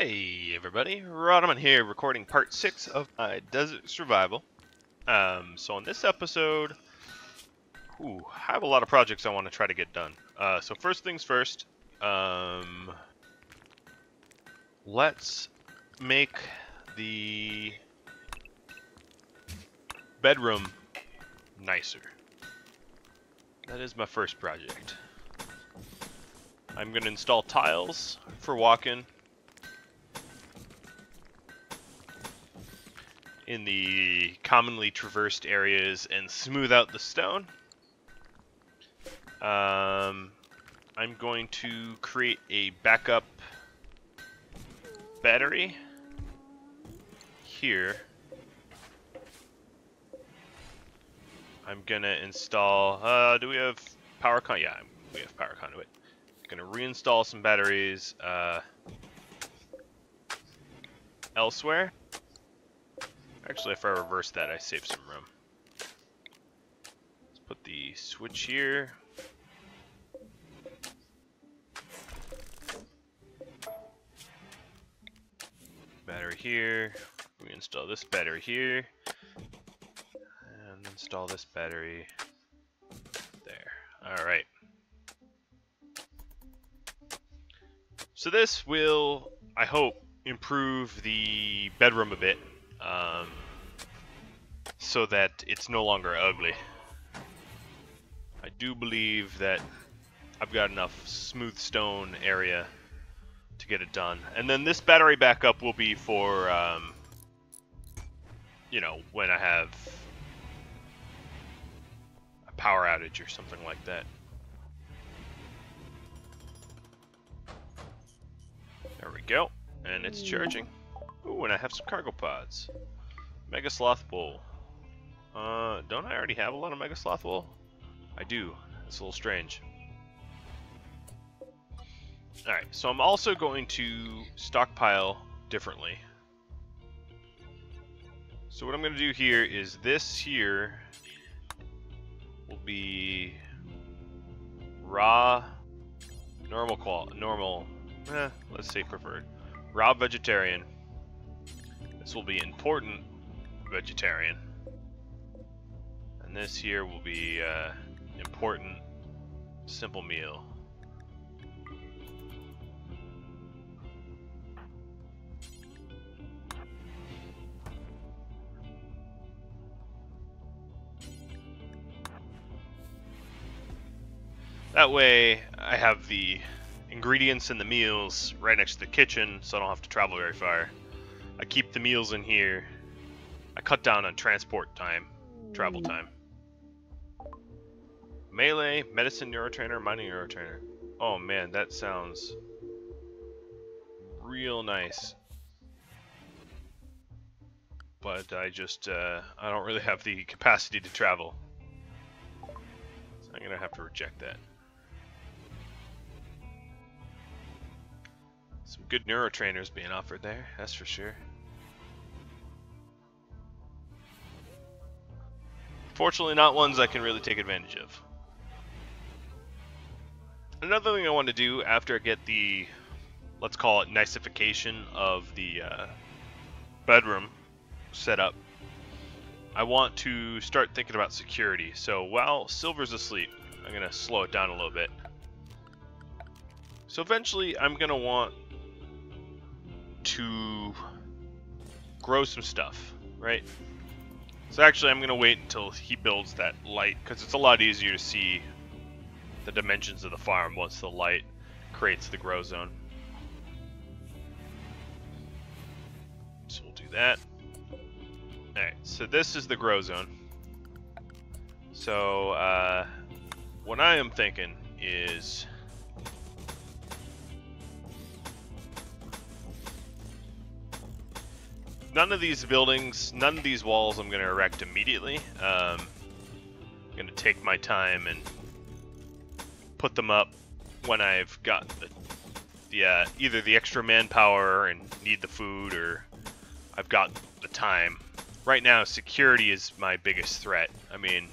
Hey everybody, Rodman here, recording part 6 of my desert survival. So in this episode, I have a lot of projects I want to try to get done. So first things first, let's make the bedroom nicer. That is my first project. I'm going to install tiles for walking in the commonly traversed areas and smooth out the stone. I'm going to create a backup battery here. I'm gonna install, do we have power conduit? Yeah, we have power conduit. I'm gonna reinstall some batteries elsewhere. Actually, if I reverse that, I save some room. Let's put the switch here. Battery here. Reinstall this battery here. And install this battery there. Alright. So this will, I hope, improve the bedroom a bit. So that it's no longer ugly. I do believe that I've got enough smooth stone area to get it done. And then this battery backup will be for, you know, when I have a power outage or something like that. There we go. And it's charging. Ooh, and I have some cargo pods. Mega Sloth Bowl. Don't I already have a lot of Mega Sloth Wool? I do. It's a little strange. Alright, so I'm also going to stockpile differently. So what I'm going to do here is this here will be raw, let's say preferred. Raw vegetarian. This will be important vegetarian. And this here will be important simple meal. That way I have the ingredients and the meals right next to the kitchen, so I don't have to travel very far. I keep the meals in here. I cut down on transport time, travel time. Melee, medicine neurotrainer, mining neurotrainer. Oh man, that sounds real nice. But I just, I don't really have the capacity to travel. So I'm gonna have to reject that. Some good neurotrainers being offered there, that's for sure. Fortunately, not ones I can really take advantage of. Another thing I want to do after I get the, let's call it, niceification of the bedroom set up, I want to start thinking about security. So while Silver's asleep, I'm going to slow it down a little bit. So eventually, I'm going to want to grow some stuff, right? So actually, I'm going to wait until he builds that light, because it's a lot easier to see the dimensions of the farm once the light creates the grow zone. So we'll do that. Alright, so this is the grow zone. So what I am thinking is none of these buildings, none of these walls I'm going to erect immediately. I'm going to take my time and put them up when I've got the either the extra manpower and need the food, or I've got the time. Right now, security is my biggest threat. I mean,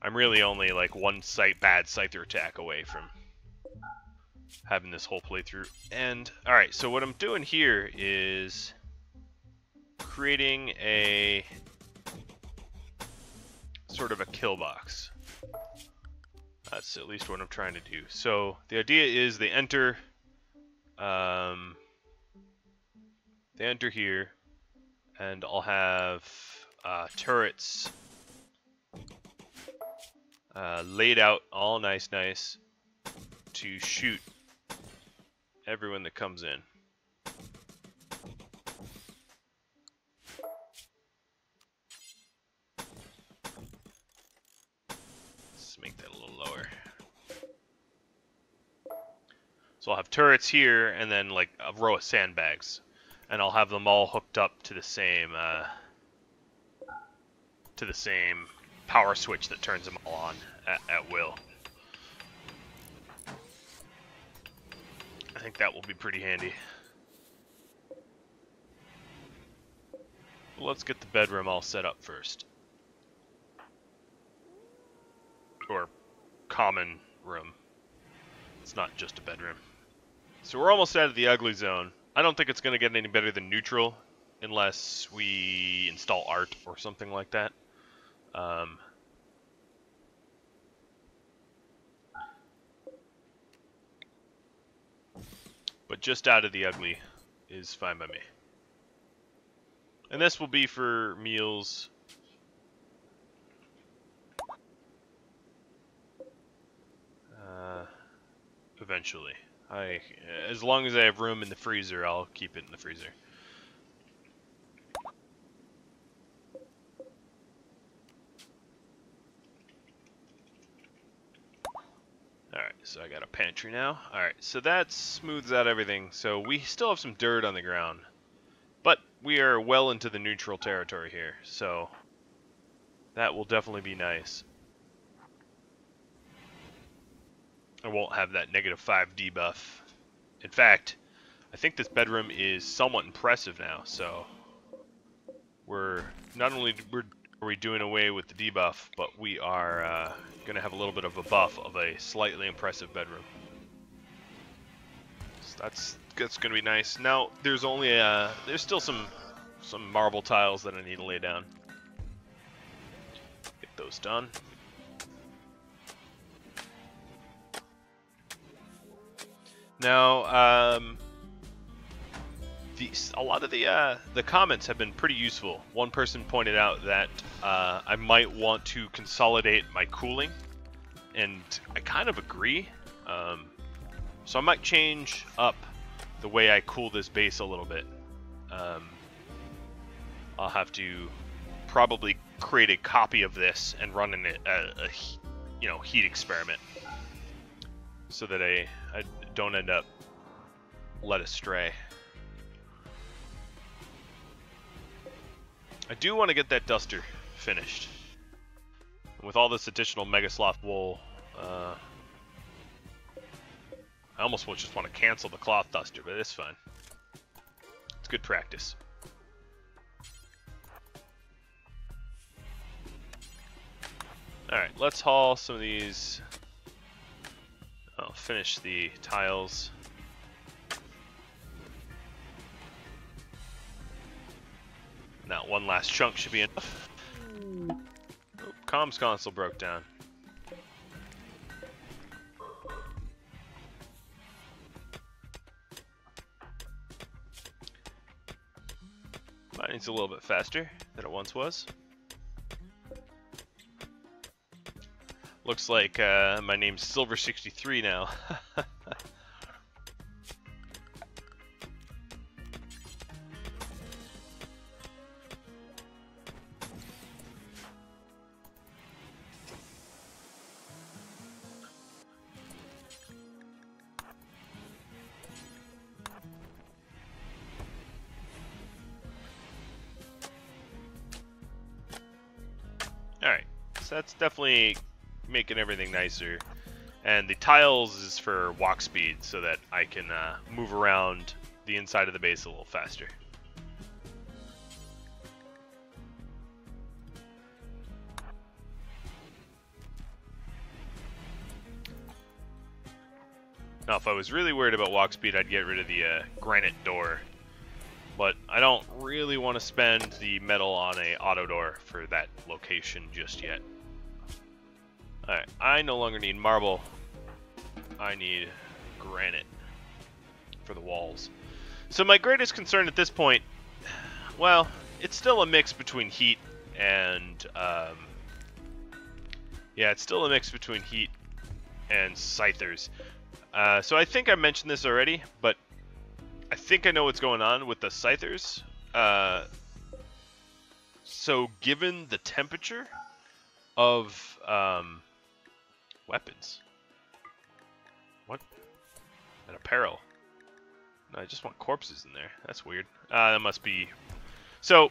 I'm really only like one bad Scyther attack away from having this whole playthrough. And alright, so what I'm doing here is creating a sort of a kill box. That's at least what I'm trying to do. So the idea is they enter here, and I'll have turrets laid out all nice to shoot everyone that comes in. Let's make that a little lower. So I'll have turrets here, and then like a row of sandbags, and I'll have them all hooked up to the same power switch that turns them all on at will. I think that will be pretty handy. Let's get the bedroom all set up first. Or common room. It's not just a bedroom. So we're almost out of the ugly zone. I don't think it's going to get any better than neutral unless we install art or something like that. But just out of the ugly is fine by me. And this will be for meals. Eventually. As long as I have room in the freezer, I'll keep it in the freezer. Alright, so I got a pantry now. Alright, so that smooths out everything. So we still have some dirt on the ground. But we are well into the neutral territory here, so that will definitely be nice. I won't have that -5 debuff. In fact, I think this bedroom is somewhat impressive now, so we're not only are we doing away with the debuff, but we are going to have a little bit of a buff of a slightly impressive bedroom. So that's going to be nice. Now there's only there's still some marble tiles that I need to lay down. Get those done. Now, a lot of the comments have been pretty useful. One person pointed out that I might want to consolidate my cooling, and I kind of agree. So I might change up the way I cool this base a little bit. I'll have to probably create a copy of this and run a heat experiment, so that I don't end up led astray. I do want to get that duster finished. With all this additional Mega Sloth wool, I almost just want to cancel the cloth duster, but it's fine. It's good practice. Alright, let's haul some of these. I'll finish the tiles. Now one last chunk should be enough. Oh, comms console broke down. Mining's a little bit faster than it once was. Looks like my name's Silver63 now. Alright, so that's definitely making everything nicer. And the tiles is for walk speed, so that I can move around the inside of the base a little faster. Now, if I was really worried about walk speed, I'd get rid of the granite door. But I don't really want to spend the metal on a auto door for that location just yet. Alright, I no longer need marble. I need granite for the walls. So my greatest concern at this point, well, it's still a mix between heat and, yeah, it's still a mix between heat and Scythers. So I think I mentioned this already, but I think I know what's going on with the Scythers. So given the temperature of weapons, what? And apparel. No, I just want corpses in there. That's weird. That must be... So,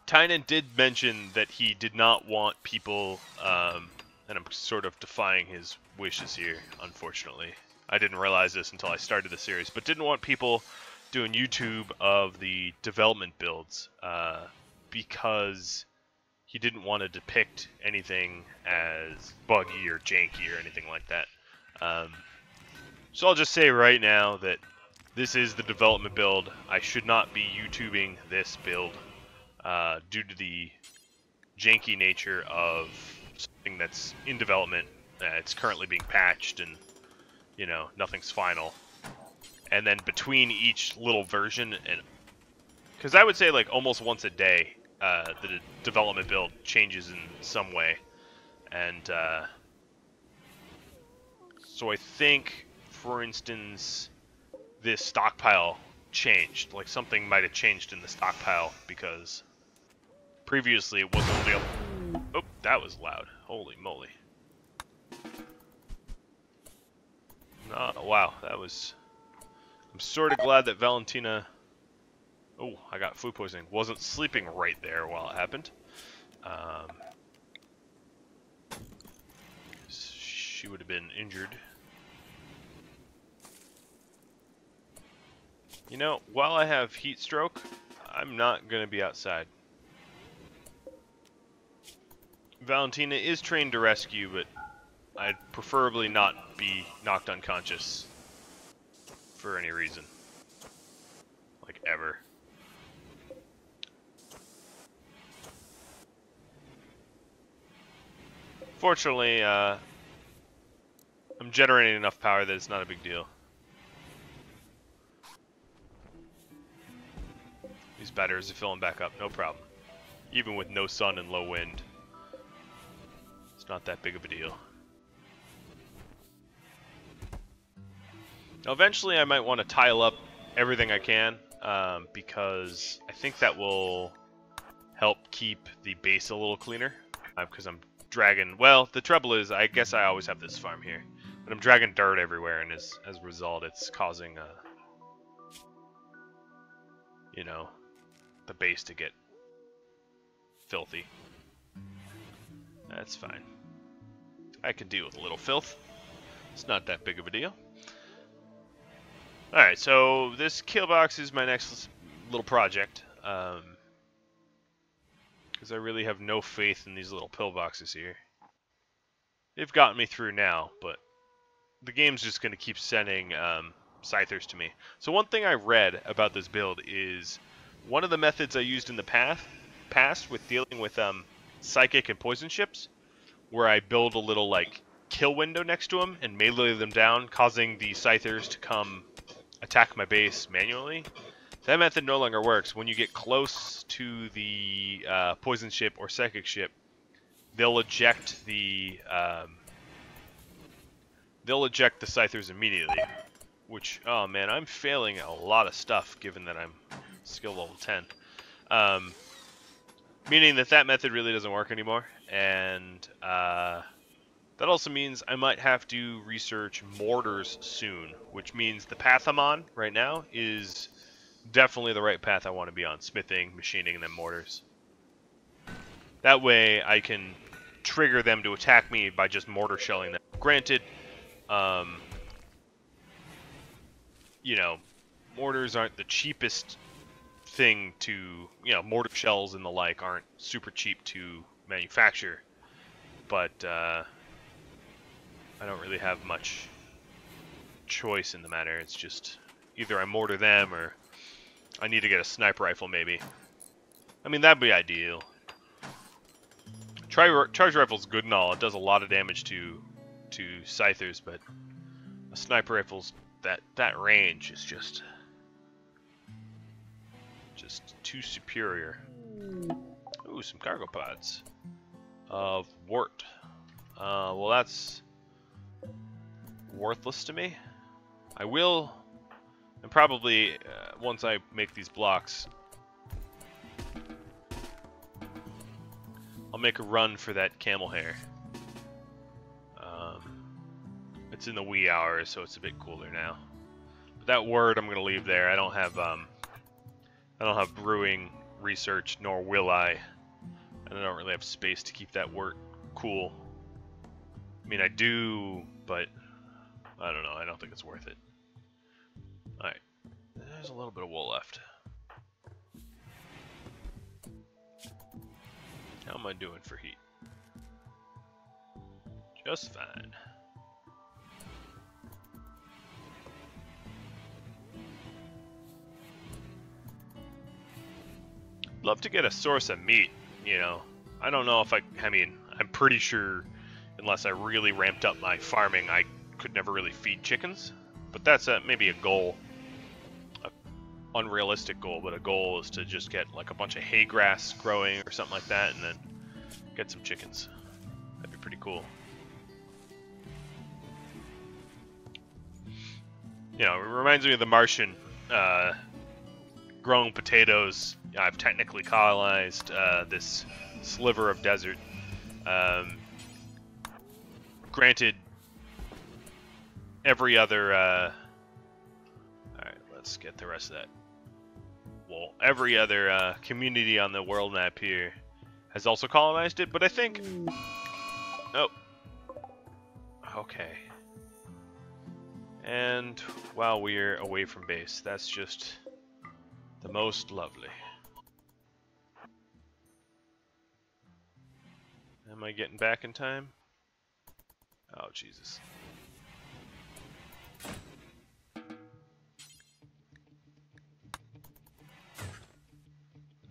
Tynan did mention that he did not want people, and I'm sort of defying his wishes here, unfortunately. I didn't realize this until I started the series, but didn't want people doing YouTube of the development builds, because he didn't want to depict anything as buggy or janky or anything like that. So I'll just say right now that this is the development build. I should not be YouTubing this build due to the janky nature of something that's in development. It's currently being patched and, you know, nothing's final. And then between each little version, and because I would say like almost once a day, the development build changes in some way. And so I think, for instance, this stockpile changed. Like something might have changed in the stockpile because previously it wasn't only oh, that was loud. Holy moly. Oh, wow, that was... I'm sort of glad that Valentina... Oh, I got food poisoning. Wasn't sleeping right there while it happened. She would have been injured. You know, while I have heat stroke, I'm not going to be outside. Valentina is trained to rescue, but I'd preferably not be knocked unconscious for any reason. Like, ever. Fortunately, I'm generating enough power that it's not a big deal. These batteries are filling back up, no problem. Even with no sun and low wind. It's not that big of a deal. Now, eventually I might want to tile up everything I can, because I think that will help keep the base a little cleaner. Because I'm dragging, well, the trouble is, I guess I always have this farm here, but I'm dragging dirt everywhere, and as a result, it's causing, you know, the base to get filthy. That's fine. I can deal with a little filth. It's not that big of a deal. Alright, so this Killbox is my next little project. Because I really have no faith in these little pillboxes here. They've gotten me through now, but the game's just going to keep sending Scythers to me. So one thing I read about this build is one of the methods I used in the past with dealing with psychic and poison ships, where I build a little like kill window next to them and melee them down, causing the Scythers to come attack my base manually. That method no longer works. When you get close to the poison ship or psychic ship, they'll eject the Scythers immediately. Which, oh man, I'm failing a lot of stuff given that I'm skill level 10. Meaning that method really doesn't work anymore, and that also means I might have to research mortars soon, which means the path I'm on right now is definitely the right path I want to be on, smithing, machining, and then mortars. That way I can trigger them to attack me by just mortar shelling them. Granted, you know, mortars aren't the cheapest thing to, you know, mortar shells and the like aren't super cheap to manufacture, but I don't really have much choice in the matter. It's just either I mortar them or I need to get a sniper rifle maybe. I mean, that'd be ideal. Charge rifle's good and all. It does a lot of damage to Scythers, but a sniper rifle's that range is just too superior. Ooh, some cargo pods of wart. Well, that's worthless to me. I will, and probably once I make these blocks, I'll make a run for that camel hair. It's in the wee hours, so it's a bit cooler now. But that word I'm gonna leave there. I don't have brewing research, nor will I, and I don't really have space to keep that wort cool. I mean, I do, but I don't know. I don't think it's worth it. All right, there's a little bit of wool left. How am I doing for heat? Just fine. Love to get a source of meat, you know. I don't know if I mean, I'm pretty sure unless I really ramped up my farming, I could never really feed chickens. But that's maybe a goal. A unrealistic goal, but a goal is to just get like a bunch of hay grass growing or something like that and then get some chickens. That'd be pretty cool. You know, it reminds me of The Martian. Growing potatoes. I've technically colonized this sliver of desert. Granted, every other... Alright, let's get the rest of that. Well, every other community on the world map here has also colonized it, but I think... Oh. Okay. And while we're away from base, that's just the most lovely. Am I getting back in time? Oh, Jesus.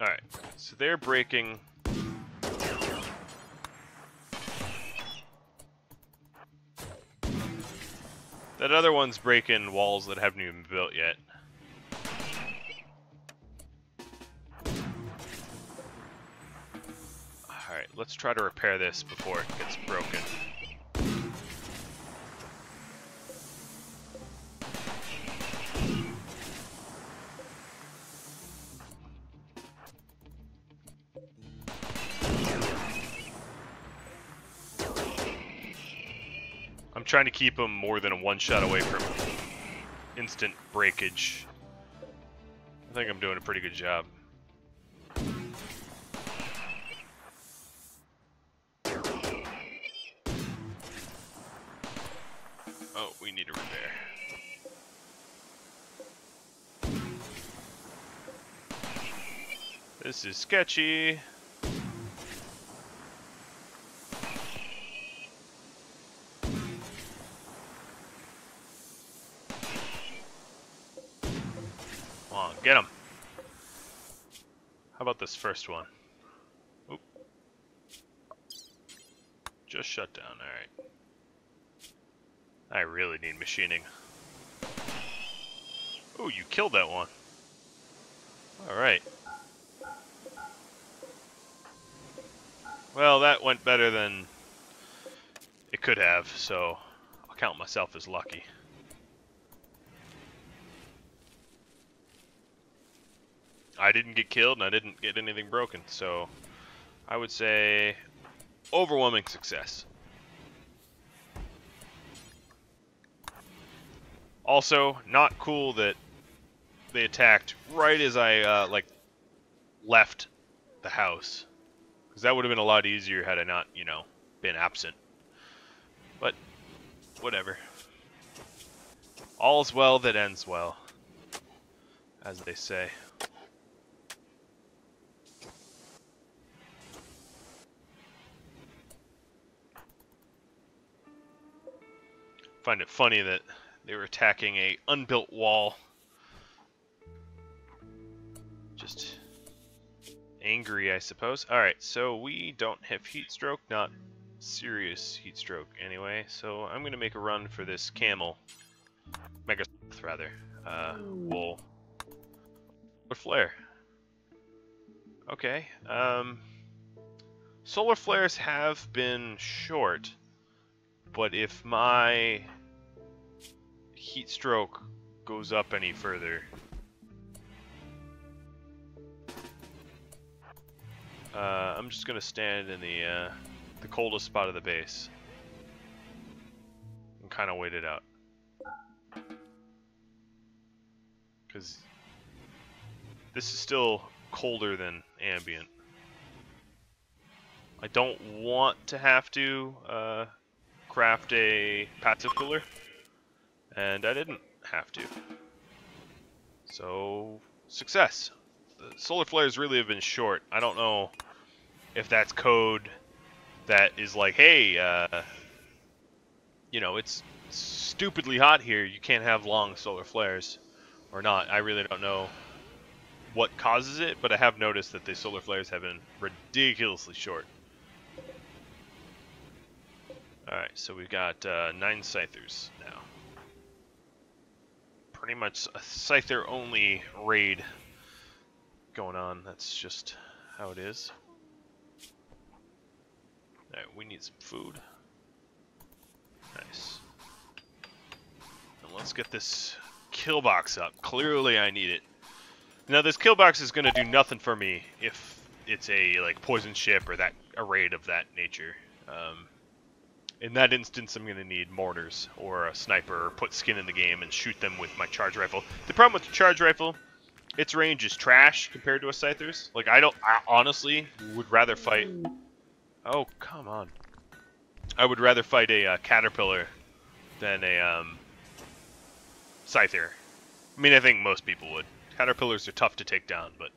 Alright, so they're breaking... That other one's breaking walls that haven't even been built yet. Alright, let's try to repair this before it gets broken. I'm trying to keep them more than a one shot away from instant breakage. I think I'm doing a pretty good job. Oh, we need a repair. This is sketchy. Come on, get him. How about this first one? Oop. Just shut down, alright. I really need machining. Oh, you killed that one. Alright. Well, that went better than it could have, so I'll count myself as lucky. I didn't get killed and I didn't get anything broken, so I would say overwhelming success. Also, not cool that they attacked right as I like left the house, because that would have been a lot easier had I not, you know, been absent. But whatever. All's well that ends well, as they say. Find it funny that They were attacking a unbuilt wall. Just angry, I suppose. Alright, so we don't have heat stroke, not serious heat stroke anyway, so I'm going to make a run for this camel. Mega rather. Wool. Solar flare. Okay, solar flares have been short, but if my heat stroke goes up any further, I'm just gonna stand in the coldest spot of the base and kind of wait it out, because this is still colder than ambient. I don't want to have to craft a passive cooler, and I didn't have to. So, success. The solar flares really have been short. I don't know if that's code that is like, hey, you know, it's stupidly hot here, you can't have long solar flares, or not. I really don't know what causes it, but I have noticed that the solar flares have been ridiculously short. Alright, so we've got 9 Scythers now. Pretty much a Scyther only raid going on. That's just how it is. Alright, we need some food. Nice. And let's get this Killbox up. Clearly I need it. Now this Killbox is going to do nothing for me if it's a like poison ship or a raid of that nature. In that instance, I'm going to need mortars or a sniper, or put skin in the game and shoot them with my charge rifle. The problem with the charge rifle, its range is trash compared to a Scyther's. Like, I honestly would rather fight... Oh, come on. I would rather fight a Caterpillar than a Scyther. I mean, I think most people would. Caterpillars are tough to take down, but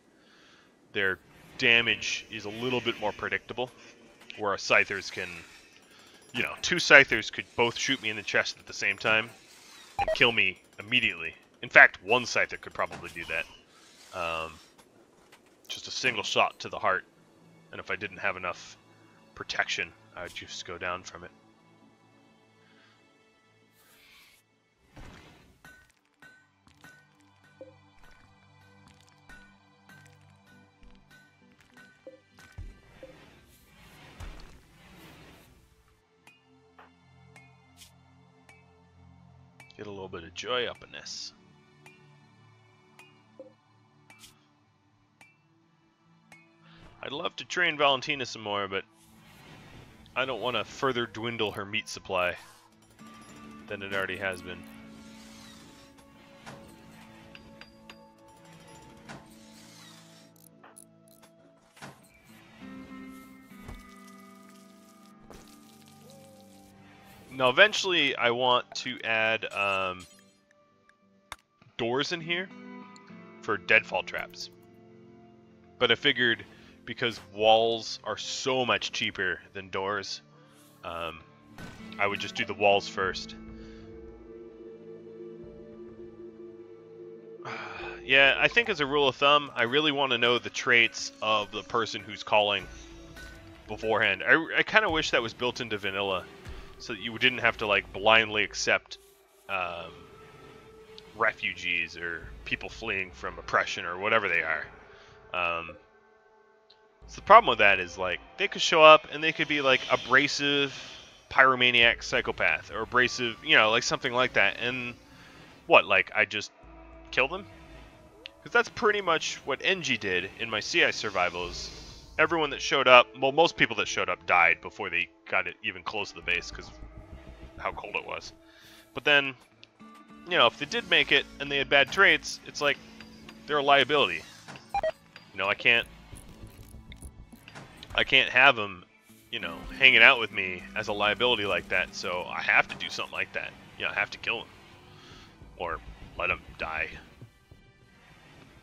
their damage is a little bit more predictable, where a Scyther's can... You know, 2 Scythers could both shoot me in the chest at the same time and kill me immediately. In fact, 1 Scyther could probably do that. Just a single shot to the heart, and if I didn't have enough protection, I would just go down from it. Get a little bit of joy up in this. I'd love to train Valentina some more, but I don't want to further dwindle her meat supply than it already has been. Now, eventually, I want to add doors in here for deadfall traps. But I figured because walls are so much cheaper than doors, I would just do the walls first. Yeah, I think as a rule of thumb, I really want to know the traits of the person who's calling beforehand. I kind of wish that was built into vanilla, so that you didn't have to like blindly accept refugees or people fleeing from oppression or whatever they are. So the problem with that is like they could show up and they could be like abrasive pyromaniac psychopath or abrasive, you know, like something like that. And what, like I just kill them? Because that's pretty much what NG did in my CI survivals. Everyone that showed up, well, most people that showed up died before they got it even close to the base because of how cold it was. But then, you know, if they did make it and they had bad traits, it's like they're a liability. You know, I can't have them, you know, hanging out with me as a liability like that. So I have to do something like that. You know, I have to kill them or let them die.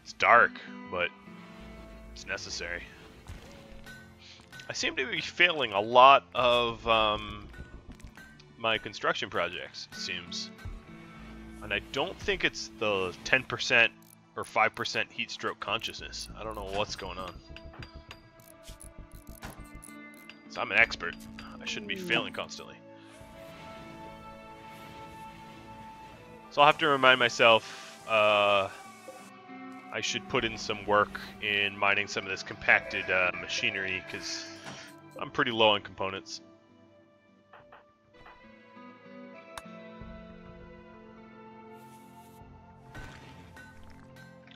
It's dark, but it's necessary. I seem to be failing a lot of my construction projects, it seems. And I don't think it's the 10% or 5% heat stroke consciousness. I don't know what's going on. So I'm an expert. I shouldn't be failing constantly. So I'll have to remind myself I should put in some work in mining some of this compacted machinery, because I'm pretty low on components.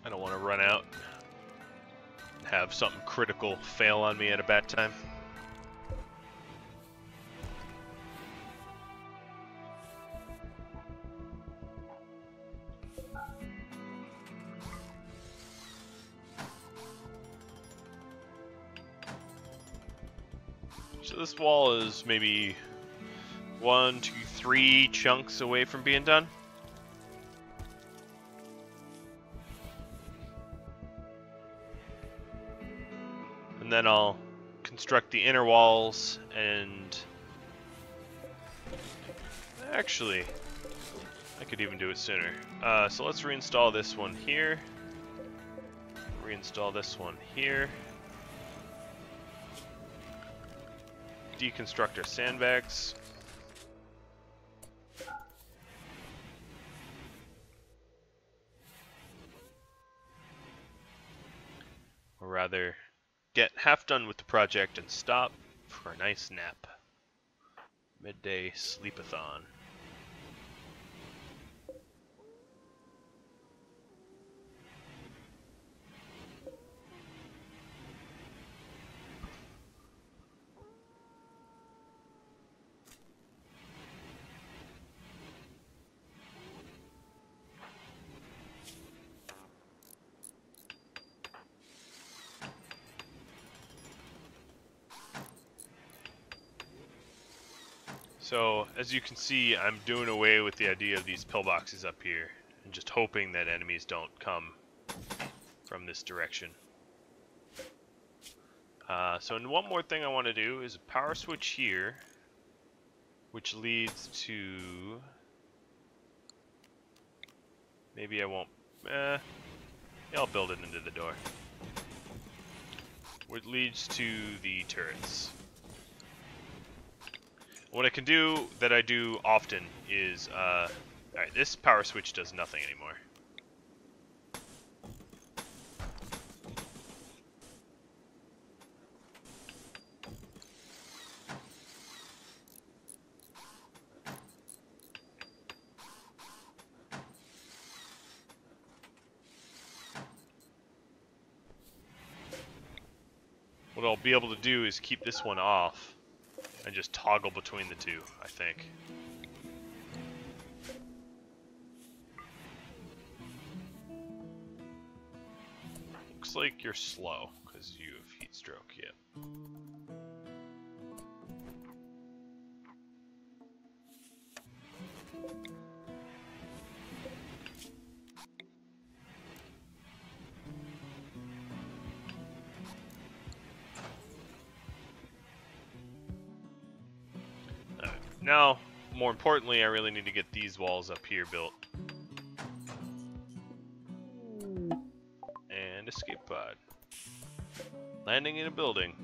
I don't want to run out and have something critical fail on me at a bad time. So this wall is maybe 1, 2, 3 chunks away from being done. And then I'll construct the inner walls, and actually I could even do it sooner. So let's reinstall this one here. Reinstall this one here. Deconstruct our sandbags. Or rather, get half done with the project and stop for a nice nap. Midday sleepathon. So, as you can see, I'm doing away with the idea of these pillboxes up here, and just hoping that enemies don't come from this direction. So one more thing I want to do is a power switch here, which leads to... Maybe I won't... yeah, I'll build it into the door. Which leads to the turrets. What I can do that I do often is, alright, this power switch does nothing anymore. What I'll be able to do is keep this one off and just toggle between the two, I think. Looks like you're slow, because you have heat stroke, yep. Now, more importantly, I really need to get these walls up here built. And escape pod. Landing in a building.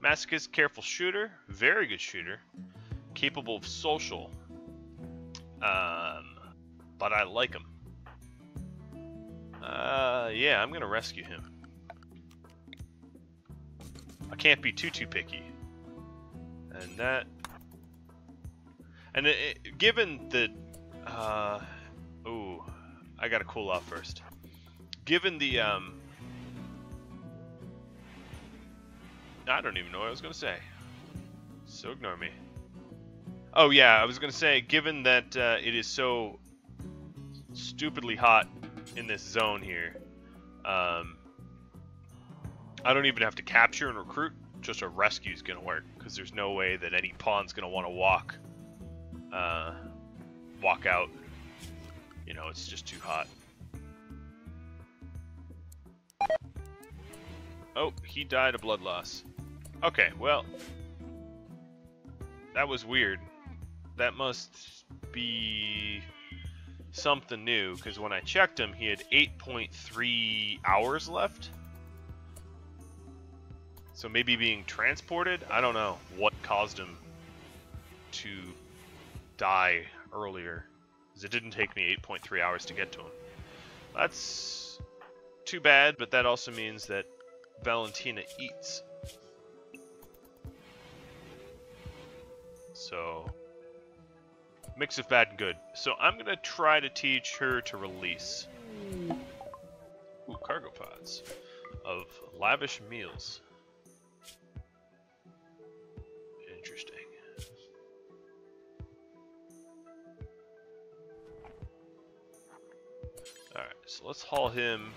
Masochist, careful shooter, very good shooter, capable of social. But I like him. Yeah, I'm gonna rescue him. I can't be too picky. And that. And given that, ooh, I gotta cool off first. Given the, I don't even know what I was gonna say. So ignore me. Oh yeah, I was gonna say, given that it is so stupidly hot in this zone here, I don't even have to capture and recruit. Just a rescue is gonna work, because there's no way that any pawn's gonna want to walk out. You know, it's just too hot. Oh, he died of blood loss. Okay, well, that was weird. That must be something new, because when I checked him, he had 8.3 hours left. So maybe being transported? I don't know what caused him to die earlier, because it didn't take me 8.3 hours to get to him. That's too bad, but that also means that Valentina eats. So, mix of bad and good. So I'm going to try to teach her to release. Ooh, cargo pods of lavish meals. Interesting. Alright, so let's haul him.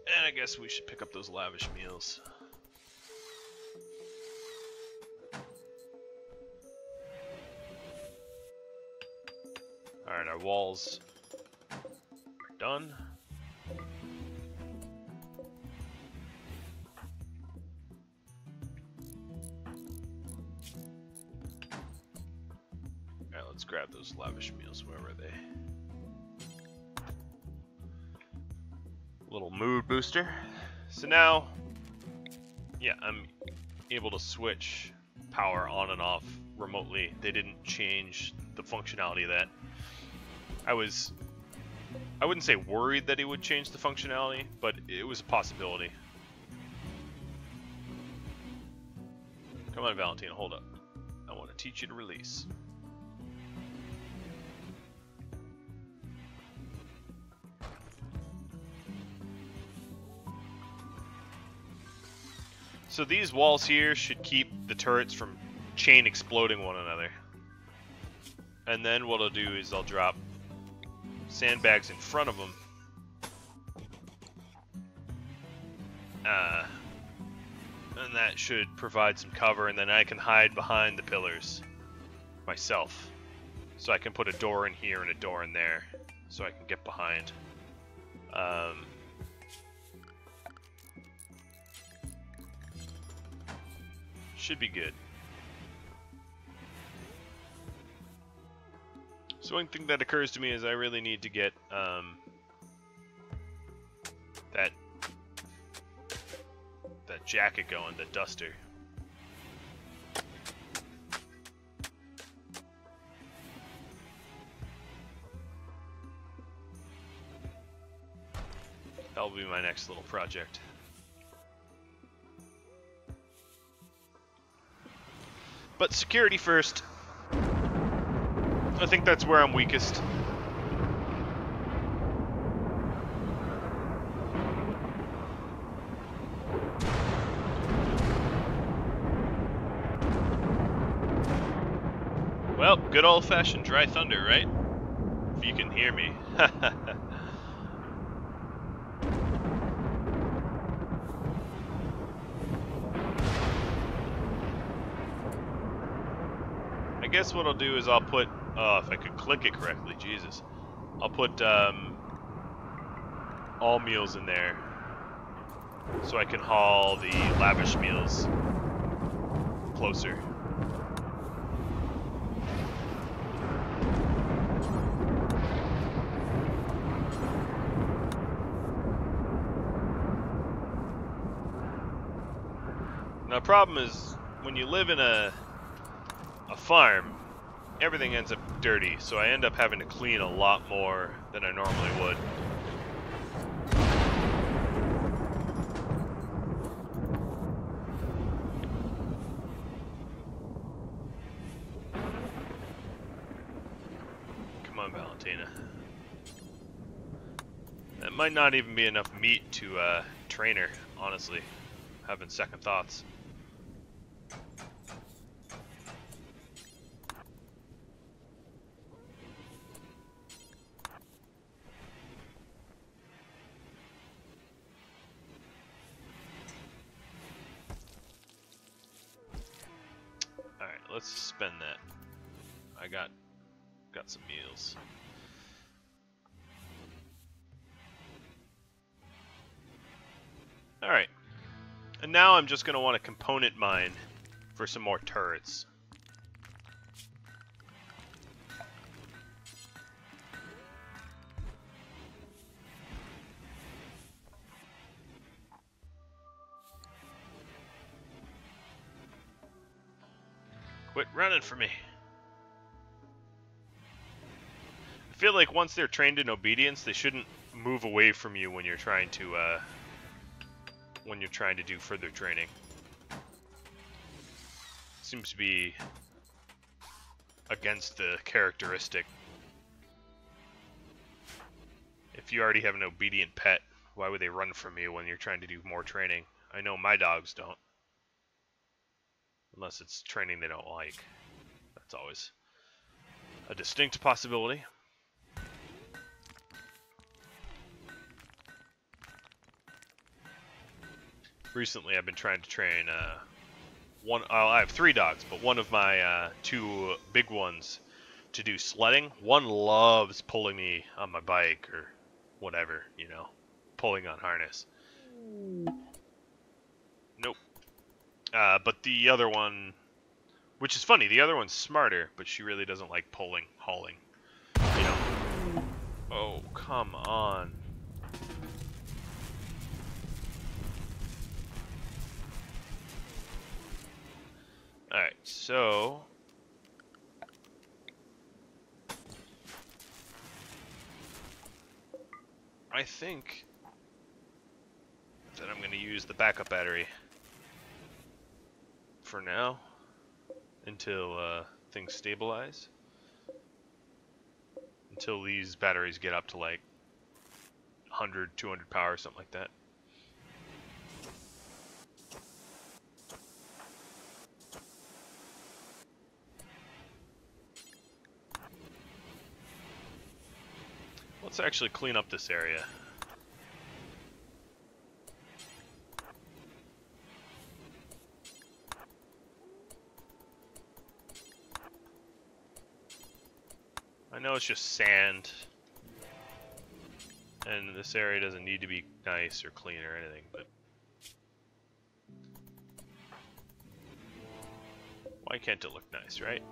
And I guess we should pick up those lavish meals. Alright, our walls are done. Alright, let's grab those lavish meals. Where were they? Little mood booster. So now, yeah, I'm able to switch power on and off remotely. They didn't change the functionality of that. I wouldn't say worried that he would change the functionality, but it was a possibility. Come on, Valentina, hold up. I want to teach you to release. So these walls here should keep the turrets from chain exploding one another. And then what I'll do is I'll drop sandbags in front of them. And that should provide some cover, and then I can hide behind the pillars myself. So I can put a door in here and a door in there, so I can get behind. Should be good. So one thing that occurs to me is I really need to get that jacket going, the duster. That'll be my next little project. But security first. I think that's where I'm weakest. Well, good old-fashioned dry thunder, right? If you can hear me. I guess what I'll do is I'll put, if I could click it correctly, Jesus. I'll put all meals in there so I can haul the lavish meals closer. Now, the problem is when you live in a farm, everything ends up dirty, so I end up having to clean a lot more than I normally would. Come on, Valentina. That might not even be enough meat to train her, honestly. Having second thoughts. Alright, let's spend that. I got some meals. Alright, And now I'm just going to want to component mine for some more turrets. Quit running for me. I feel like once they're trained in obedience, they shouldn't move away from you when you're trying to do further training. Seems to be against the characteristic. If you already have an obedient pet, why would they run from you when you're trying to do more training? I know my dogs don't. Unless it's training they don't like. That's always a distinct possibility. Recently I've been trying to train I have 3 dogs, but one of my 2 big ones to do sledding. One loves pulling me on my bike or whatever, you know, pulling on harness. Nope. But the other one, which is funny, the other one's smarter, but she really doesn't like hauling, you know. Oh, come on. Alright, so I think that I'm going to use the backup battery for now until things stabilize. Until these batteries get up to like 100, 200 power, something like that. Let's actually clean up this area. I know it's just sand, and this area doesn't need to be nice or clean or anything, but why can't it look nice, right?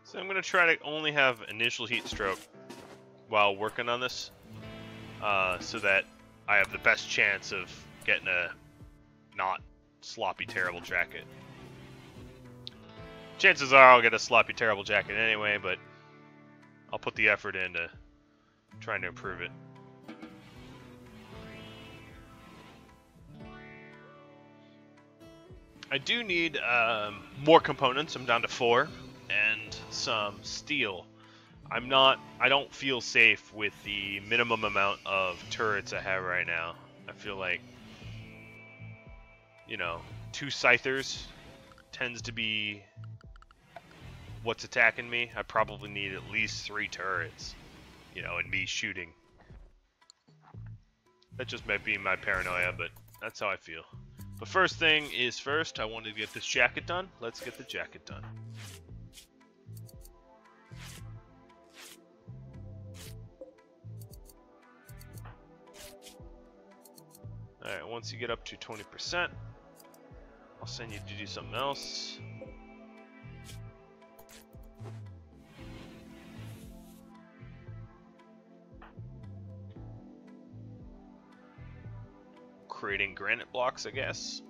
So I'm going to try to only have initial heat stroke while working on this, so that I have the best chance of getting a not sloppy terrible jacket. Chances are I'll get a sloppy terrible jacket anyway, but I'll put the effort into trying to improve it. I do need more components. I'm down to 4. And some steel. I don't feel safe with the minimum amount of turrets I have right now. I feel like, you know, 2 Scythers tends to be what's attacking me. I probably need at least 3 turrets, you know, and me shooting. That just might be my paranoia, but that's how I feel. But first thing is first, I wanted to get this jacket done. Let's get the jacket done. Alright, once you get up to 20%, I'll send you to do something else. Creating granite blocks, I guess.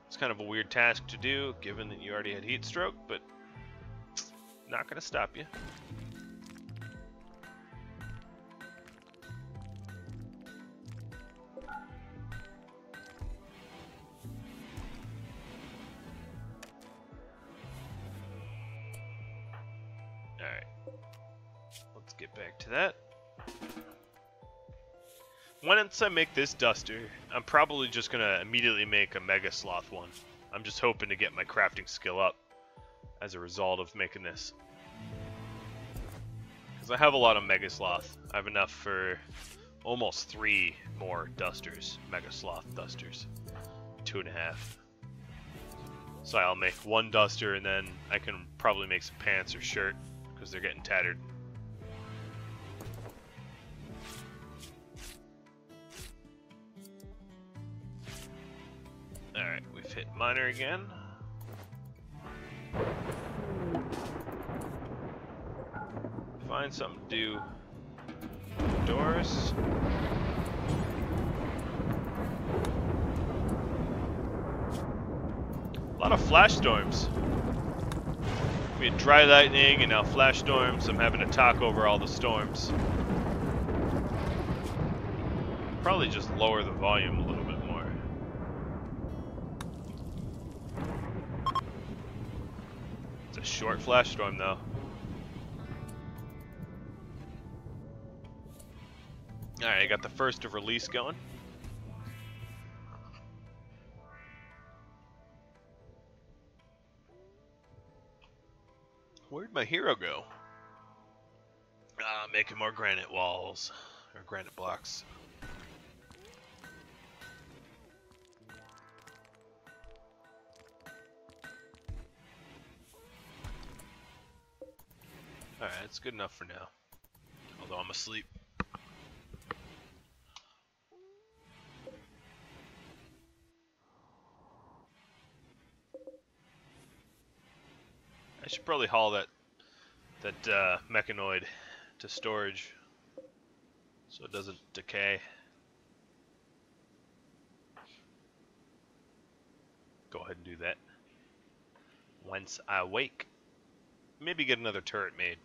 It's kind of a weird task to do, given that you already had heat stroke, but not gonna stop you. Alright, let's get back to that. Once I make this duster, I'm probably just going to immediately make a Mega Sloth one. I'm just hoping to get my crafting skill up as a result of making this. Because I have a lot of Mega Sloth. I have enough for almost 3 more dusters, Mega Sloth dusters. 2.5. So I'll make 1 duster, and then I can probably make some pants or shirt because they're getting tattered. Alright, we've hit miner again. Find something to do. Doors. A lot of flash storms. We had dry lightning and now flash storms. I'm having to talk over all the storms. Probably just lower the volume a little bit more. It's a short flash storm though. Alright, I got the first of release going. Where'd my hero go? Making more granite walls. Or granite blocks. Alright, it's good enough for now. Although I'm asleep. I should probably haul that mechanoid to storage so it doesn't decay. Go ahead and do that. Once I wake, maybe get another turret made.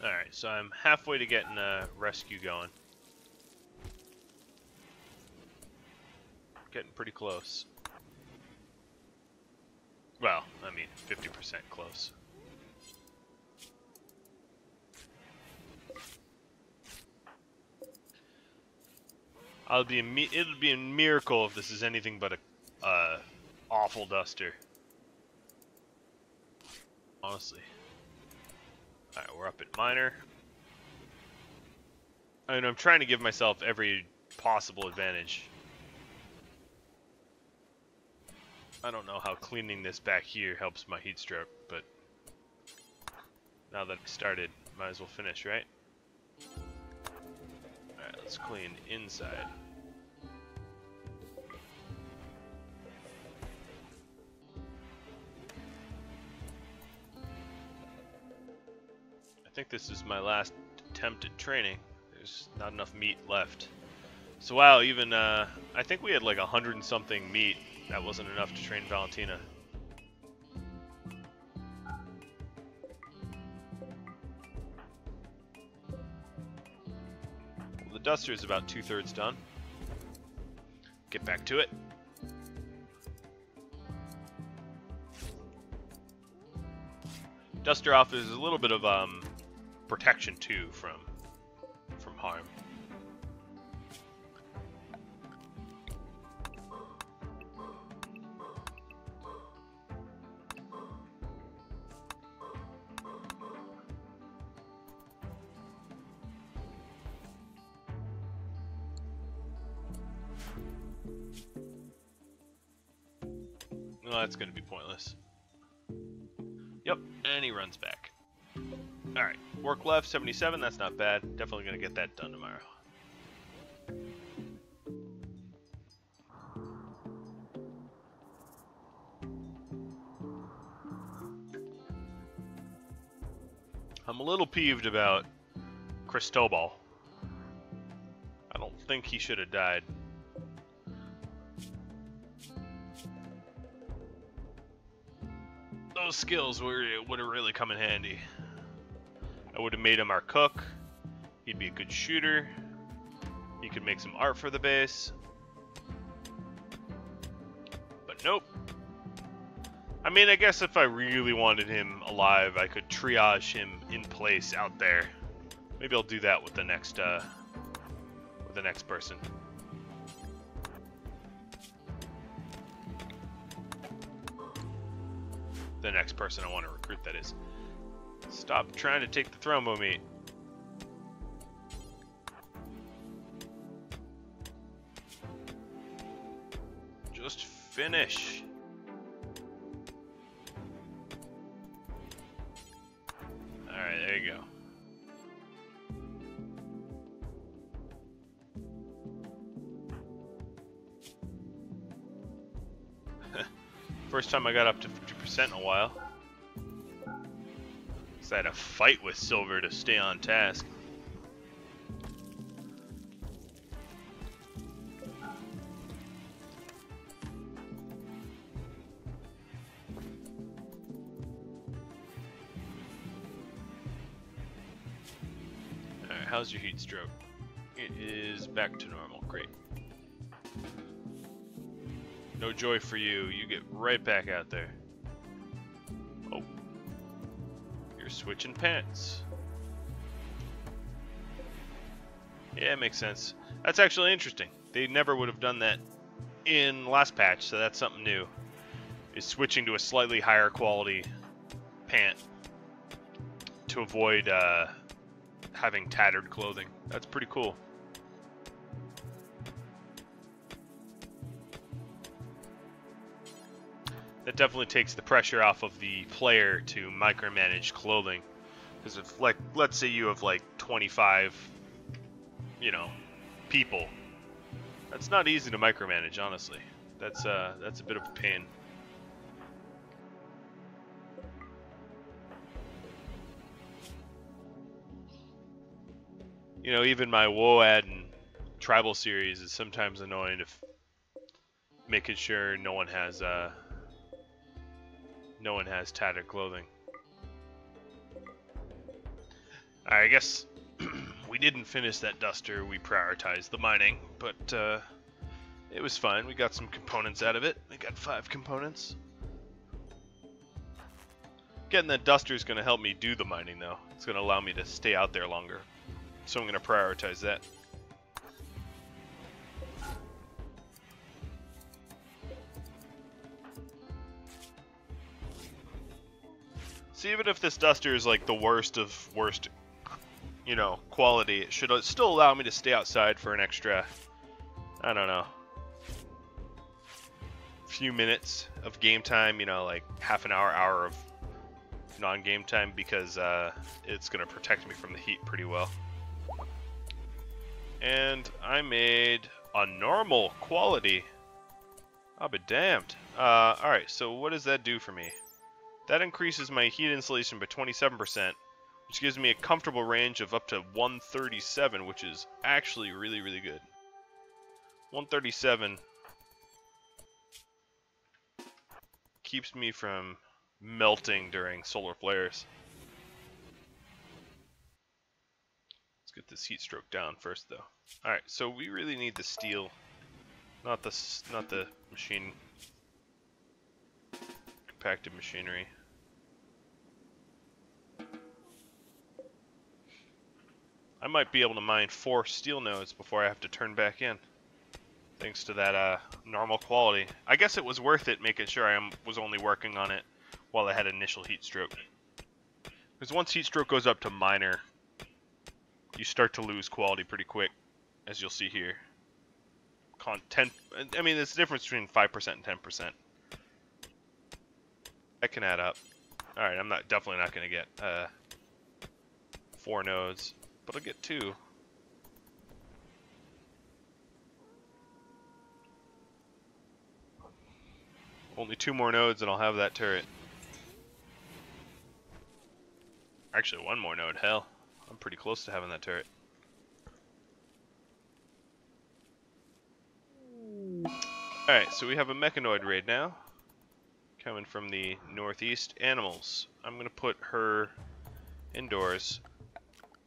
Alright, so I'm halfway to getting a rescue going. Getting pretty close. Well, I mean, 50% close. It'll be a miracle if this is anything but a awful duster. Honestly. Alright, we're up at miner. I mean, I'm trying to give myself every possible advantage. I don't know how cleaning this back here helps my heat stroke, but now that I started, might as well finish, right? Alright, let's clean inside. I think this is my last attempt at training. There's not enough meat left. So wow, even I think we had like 100 and something meat. That wasn't enough to train Valentina. Well, the duster is about 2/3 done. Get back to it. Duster offers a little bit of protection too from harm. Well, that's going to be pointless. Yep, and he runs back. Alright, work left, 77, that's not bad. Definitely going to get that done tomorrow. I'm a little peeved about Cristobal. I don't think he should have died. Those skills would have really come in handy. I would have made him our cook. He'd be a good shooter. He could make some art for the base. But nope. I mean, I guess if I really wanted him alive, I could triage him in place out there. Maybe I'll do that with the next person. The next person I want to recruit, that is. Stop trying to take the thrombo meat. Just finish. Alright, there you go. First time I got up to 50% in a while. I had to fight with Silver to stay on task. Alright, how's your heat stroke? It is back to normal. Great. No joy for you. You get right back out there. Oh. You're switching pants. Yeah, it makes sense. That's actually interesting. They never would have done that in last patch, so that's something new. Is switching to a slightly higher quality pant to avoid having tattered clothing. That's pretty cool. That definitely takes the pressure off of the player to micromanage clothing. Because if, like, let's say you have like 25, you know, people, that's not easy to micromanage, honestly. That's a bit of a pain. You know, even my WoAd and Tribal series is sometimes annoying if making sure no one has tattered clothing. I guess we didn't finish that duster. We prioritized the mining, but it was fine. We got some components out of it. We got 5 components. Getting that duster is going to help me do the mining, though. It's going to allow me to stay out there longer. So I'm going to prioritize that. See, even if this duster is like the worst of worst, you know, quality, it should still allow me to stay outside for an extra, I don't know, few minutes of game time, you know, like half an hour of non-game time, because it's going to protect me from the heat pretty well. And I made a normal quality. I'll be damned. Alright, so what does that do for me? That increases my heat insulation by 27%, which gives me a comfortable range of up to 137, which is actually really, really good. 137 keeps me from melting during solar flares. Let's get this heat stroke down first, though. All right, so we really need the steel, not the machine compacted machinery. I might be able to mine 4 steel nodes before I have to turn back in, thanks to that normal quality. I guess it was worth it making sure I was only working on it while I had initial heat stroke. Because once heat stroke goes up to minor, you start to lose quality pretty quick, as you'll see here. I mean, there's a difference between 5% and 10%. That can add up. Alright, I'm definitely not going to get 4 nodes, but I'll get 2. Only 2 more nodes and I'll have that turret. Actually, 1 more node, hell. I'm pretty close to having that turret. Alright, so we have a mechanoid raid now. Coming from the northeast. Animals. I'm going to put her indoors.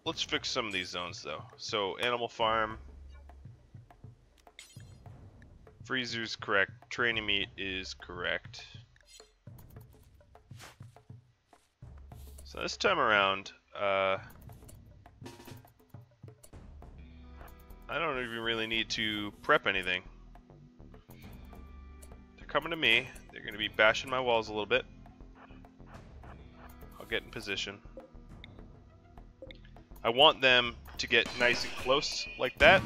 let's fix some of these zones though. So animal farm, freezer's correct, training meat is correct. So this time around, I don't even really need to prep anything. They're coming to me. They're going to be bashing my walls a little bit. I'll get in position. I want them to get nice and close like that.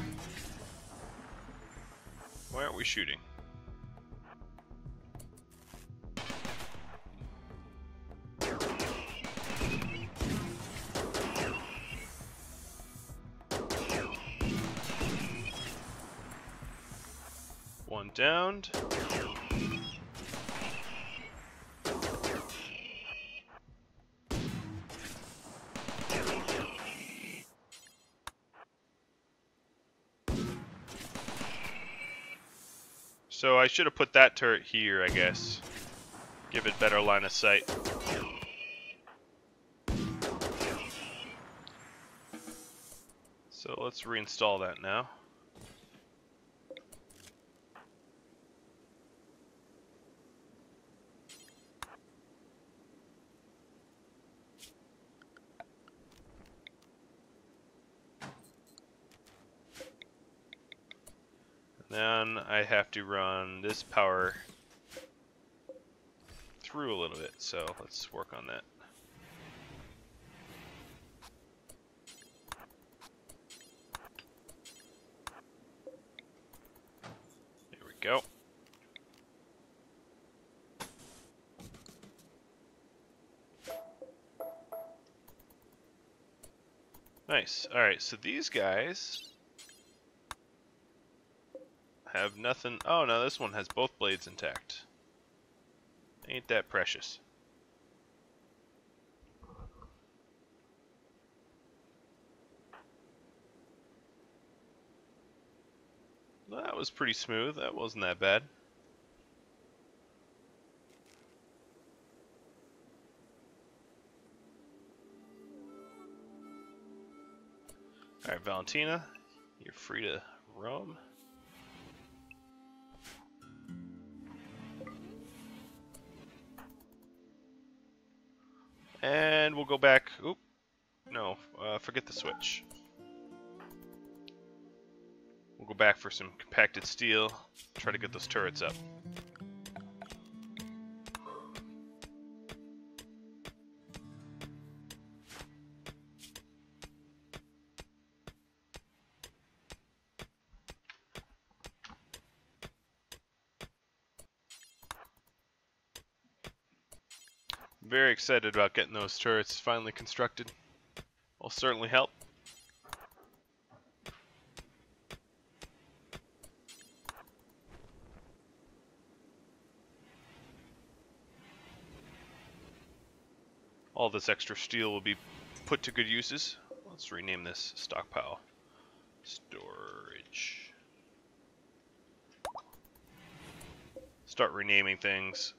Why aren't we shooting? One downed. So I should have put that turret here, I guess. Give it better line of sight. So let's reinstall that now. Then I have to run this power through a little bit, so let's work on that. There we go. Nice. Alright, so these guys have nothing. Oh no, this one has both blades intact. Ain't that precious. That was pretty smooth. That wasn't that bad. Alright, Valentina, you're free to roam. And we'll go back. Oop. No, forget the switch. We'll go back for some compacted steel. Try to get those turrets up. Very excited about getting those turrets finally constructed. Will certainly help. All this extra steel will be put to good uses. Let's rename this stockpile. Storage. Start renaming things.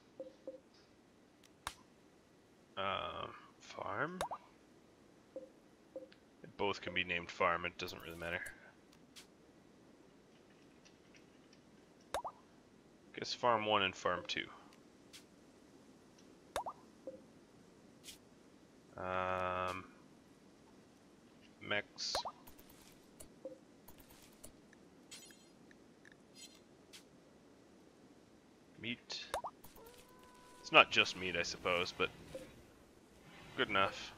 Farm? Both can be named farm, it doesn't really matter. Guess farm 1 and farm 2. Mechs. Meat. It's not just meat, I suppose, but good enough.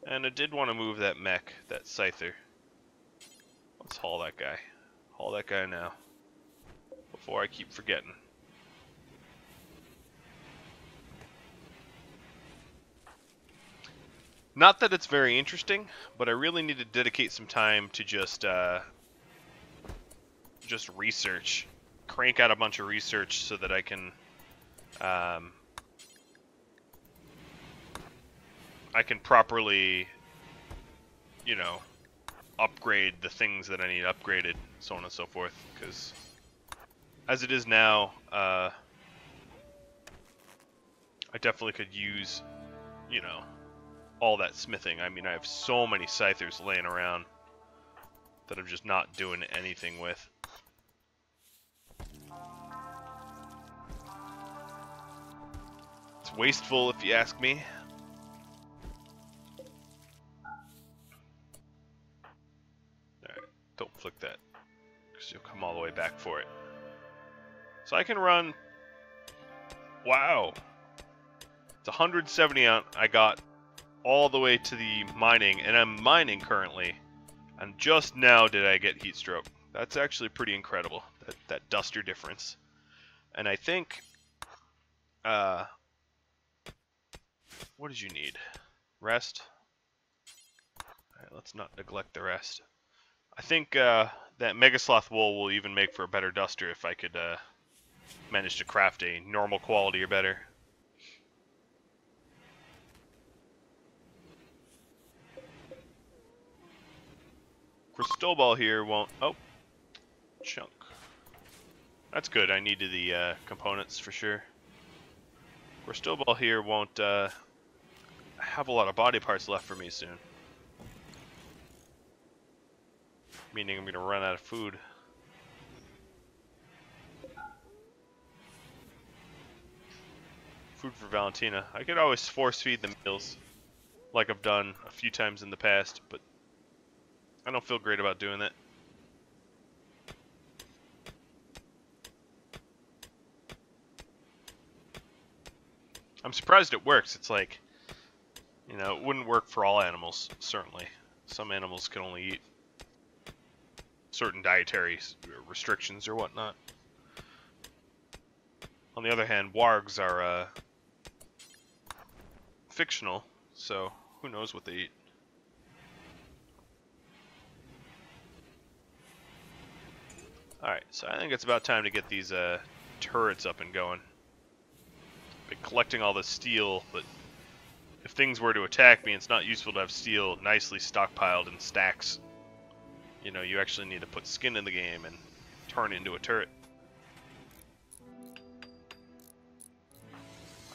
And I did want to move that mech, that Scyther. Let's haul that guy. Haul that guy now, before I keep forgetting. Not that it's very interesting, but I really need to dedicate some time to just research. Crank out a bunch of research so that I can properly, you know, upgrade the things that I need upgraded, so on and so forth. Because as it is now, I definitely could use, you know, all that smithing. I mean, I have so many Scythers laying around that I'm just not doing anything with. It's wasteful if you ask me. Alright, don't flick that, because you'll come all the way back for it. So I can run... Wow! It's 170 out. I got all the way to the mining, and I'm mining currently. And just now did I get heat stroke. That's actually pretty incredible, that duster difference. And I think... what did you need? Rest? Alright, let's not neglect the rest. I think that Mega Sloth wool will even make for a better duster if I could manage to craft a normal quality or better. Cristobal here won't... Oh! Chunk. That's good, I needed the components for sure. Cristobal here won't have a lot of body parts left for me soon. Meaning I'm going to run out of food. Food for Valentina. I could always force feed the meals, like I've done a few times in the past, but I don't feel great about doing that. I'm surprised it works. It's like, you know, it wouldn't work for all animals, certainly. Some animals can only eat certain dietary restrictions or whatnot. On the other hand, wargs are fictional, so who knows what they eat. Alright, so I think it's about time to get these turrets up and going. Been collecting all this steel, but if things were to attack me, it's not useful to have steel nicely stockpiled in stacks. You know, you actually need to put skin in the game and turn it into a turret.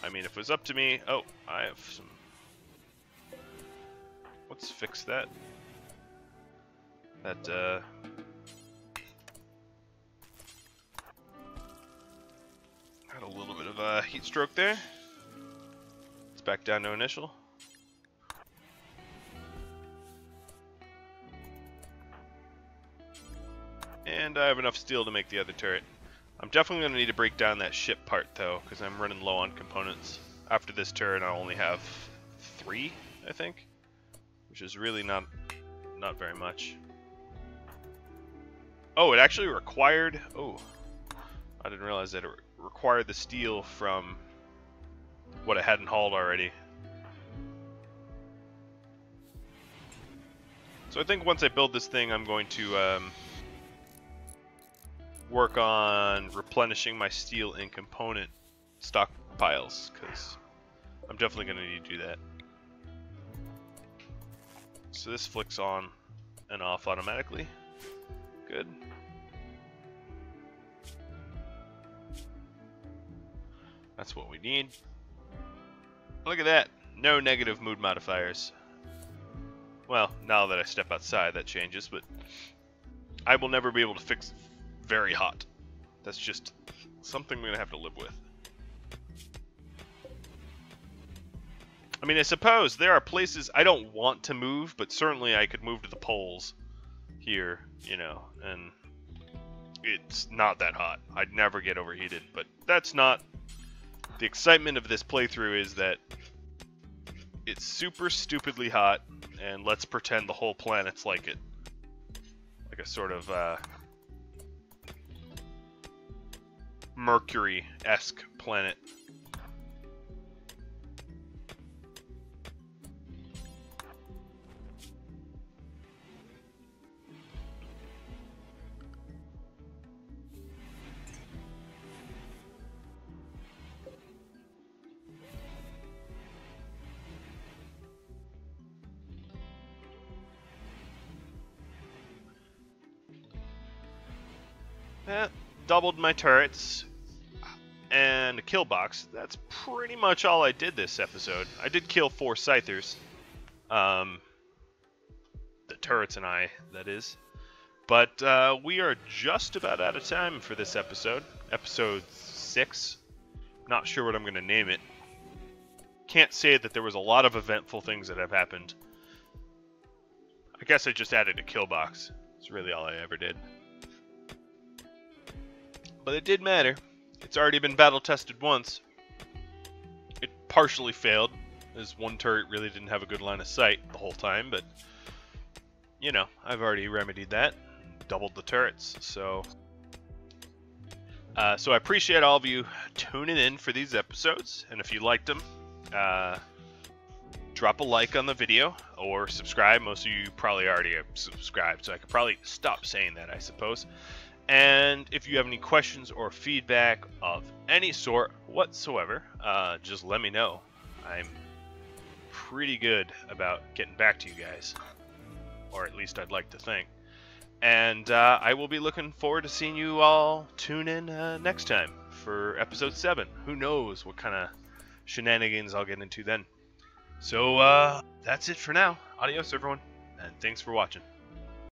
I mean, if it was up to me... Oh, I have some... Let's fix that. That, had a little bit of a heat stroke there. It's back down to initial. And I have enough steel to make the other turret. I'm definitely going to need to break down that ship part though, because I'm running low on components. After this turret I only have 3, I think, which is really not very much. Oh, it actually required... Oh, I didn't realize that it required the steel from what I hadn't hauled already. So I think once I build this thing, I'm going to work on replenishing my steel and component stockpiles, because I'm definitely going to need to do that. So this flicks on and off automatically. Good. That's what we need. Look at that. No negative mood modifiers. Well, now that I step outside, that changes, but I will never be able to fix very hot. That's just something we're going to have to live with. I mean, I suppose there are places I don't want to move, but certainly I could move to the poles here, you know, and it's not that hot. I'd never get overheated, but that's not... The excitement of this playthrough is that it's super stupidly hot, and let's pretend the whole planet's like it. Like a sort of Mercury-esque planet. Doubled my turrets and a Killbox. That's pretty much all I did this episode. I did kill 4 Scythers, The turrets and I, that is. But we are just about out of time for this episode. Episode 6. Not sure what I'm going to name it. Can't say that there was a lot of eventful things that have happened. I guess I just added a Killbox. It's really all I ever did. But it did matter. It's already been battle tested once. It partially failed, as one turret really didn't have a good line of sight the whole time, but you know, I've already remedied that. Doubled the turrets, so I appreciate all of you tuning in for these episodes, and if you liked them, drop a like on the video or subscribe. Most of you probably already have subscribed, so I could probably stop saying that, I suppose. And if you have any questions or feedback of any sort whatsoever, just let me know. I'm pretty good about getting back to you guys, or at least I'd like to think. And I will be looking forward to seeing you all tune in next time for episode 7. Who knows what kind of shenanigans I'll get into then. So that's it for now. Adios, everyone, and thanks for watching.